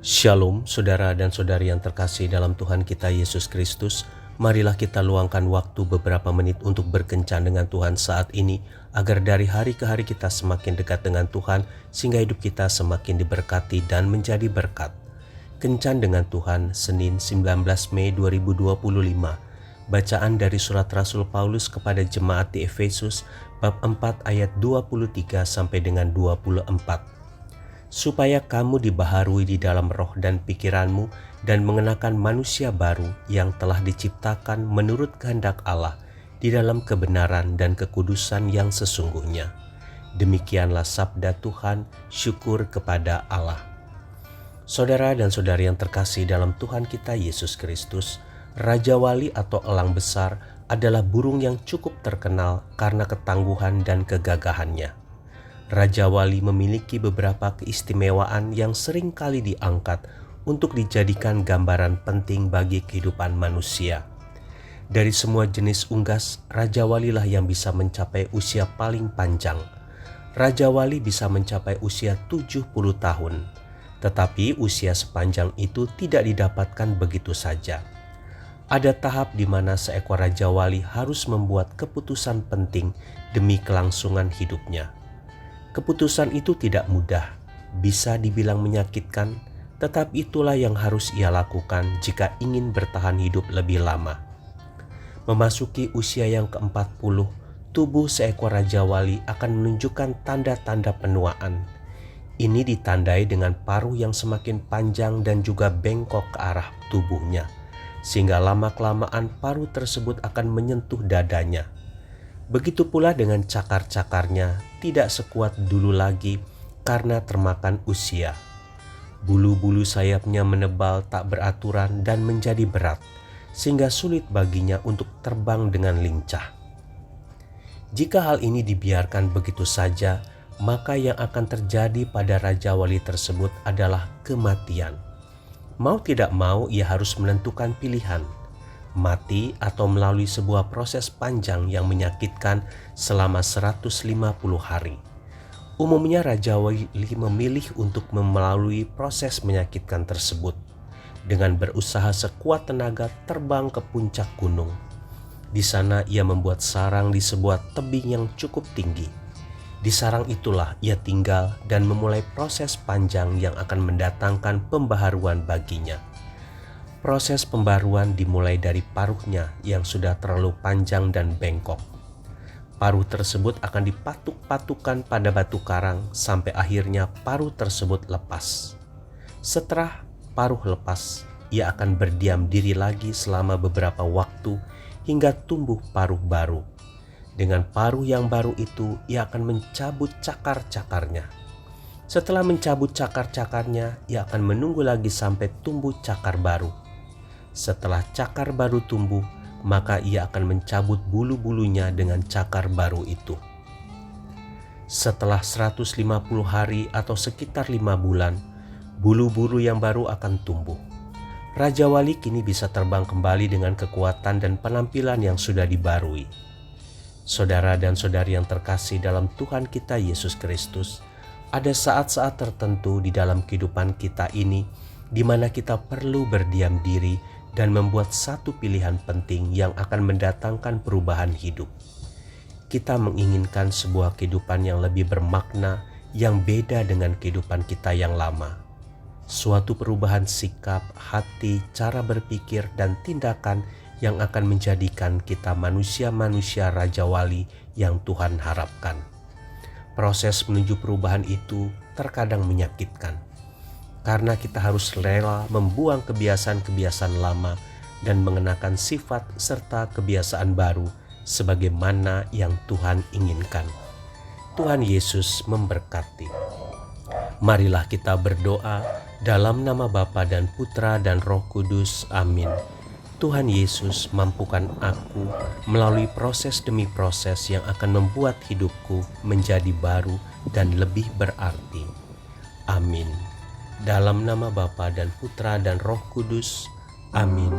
Shalom, saudara dan saudari yang terkasih dalam Tuhan kita Yesus Kristus. Marilah kita luangkan waktu beberapa menit untuk berkencan dengan Tuhan saat ini, agar dari hari ke hari kita semakin dekat dengan Tuhan, sehingga hidup kita semakin diberkati dan menjadi berkat. Kencan dengan Tuhan, Senin 19 Mei 2025. Bacaan dari surat Rasul Paulus kepada jemaat di Efesus, bab 4 ayat 23 sampai dengan 24. Supaya kamu dibaharui di dalam roh dan pikiranmu dan mengenakan manusia baru yang telah diciptakan menurut kehendak Allah di dalam kebenaran dan kekudusan yang sesungguhnya. Demikianlah sabda Tuhan, syukur kepada Allah. Saudara dan saudari yang terkasih dalam Tuhan kita Yesus Kristus, Raja Wali atau elang besar adalah burung yang cukup terkenal karena ketangguhan dan kegagahannya. Raja Wali memiliki beberapa keistimewaan yang sering kali diangkat untuk dijadikan gambaran penting bagi kehidupan manusia. Dari semua jenis unggas, Raja Wali lah yang bisa mencapai usia paling panjang. Raja Wali bisa mencapai usia 70 tahun, tetapi usia sepanjang itu tidak didapatkan begitu saja. Ada tahap di mana seekor Raja Wali harus membuat keputusan penting demi kelangsungan hidupnya. Keputusan itu tidak mudah, bisa dibilang menyakitkan, tetapi itulah yang harus ia lakukan jika ingin bertahan hidup lebih lama. Memasuki usia yang ke-40, tubuh seekor Raja Wali akan menunjukkan tanda-tanda penuaan. Ini ditandai dengan paruh yang semakin panjang dan juga bengkok ke arah tubuhnya, sehingga lama-kelamaan paruh tersebut akan menyentuh dadanya. Begitu pula dengan cakar-cakarnya, tidak sekuat dulu lagi karena termakan usia. Bulu-bulu sayapnya menebal tak beraturan dan menjadi berat, sehingga sulit baginya untuk terbang dengan lincah. Jika hal ini dibiarkan begitu saja, maka yang akan terjadi pada Raja Wali tersebut adalah kematian. Mau tidak mau ia harus menentukan pilihan, mati atau melalui sebuah proses panjang yang menyakitkan selama 150 hari. Umumnya Raja Wali memilih untuk melalui proses menyakitkan tersebut dengan berusaha sekuat tenaga terbang ke puncak gunung. Di sana ia membuat sarang di sebuah tebing yang cukup tinggi. Di sarang itulah ia tinggal dan memulai proses panjang yang akan mendatangkan pembaharuan baginya. Proses pembaruan dimulai dari paruhnya yang sudah terlalu panjang dan bengkok. Paruh tersebut akan dipatuk-patukan pada batu karang sampai akhirnya paruh tersebut lepas. Setelah paruh lepas, ia akan berdiam diri lagi selama beberapa waktu hingga tumbuh paruh baru. Dengan paruh yang baru itu, ia akan mencabut cakar-cakarnya. Setelah mencabut cakar-cakarnya, ia akan menunggu lagi sampai tumbuh cakar baru. Setelah cakar baru tumbuh, maka ia akan mencabut bulu-bulunya dengan cakar baru itu. Setelah 150 hari atau sekitar 5 bulan, bulu-bulu yang baru akan tumbuh. Raja Wali kini bisa terbang kembali dengan kekuatan dan penampilan yang sudah dibarui. Saudara dan saudari yang terkasih dalam Tuhan kita Yesus Kristus, ada saat-saat tertentu di dalam kehidupan kita ini di mana kita perlu berdiam diri dan membuat satu pilihan penting yang akan mendatangkan perubahan hidup. Kita menginginkan sebuah kehidupan yang lebih bermakna, yang beda dengan kehidupan kita yang lama. Suatu perubahan sikap, hati, cara berpikir, dan tindakan yang akan menjadikan kita manusia-manusia Raja Wali yang Tuhan harapkan. Proses menuju perubahan itu terkadang menyakitkan, karena kita harus rela membuang kebiasaan-kebiasaan lama dan mengenakan sifat serta kebiasaan baru sebagaimana yang Tuhan inginkan. Tuhan Yesus memberkati. Marilah kita berdoa dalam nama Bapa dan Putra dan Roh Kudus. Amin. Tuhan Yesus, mampukan aku melalui proses demi proses yang akan membuat hidupku menjadi baru dan lebih berarti. Amin. Dalam nama Bapa dan Putra dan Roh Kudus. Amin.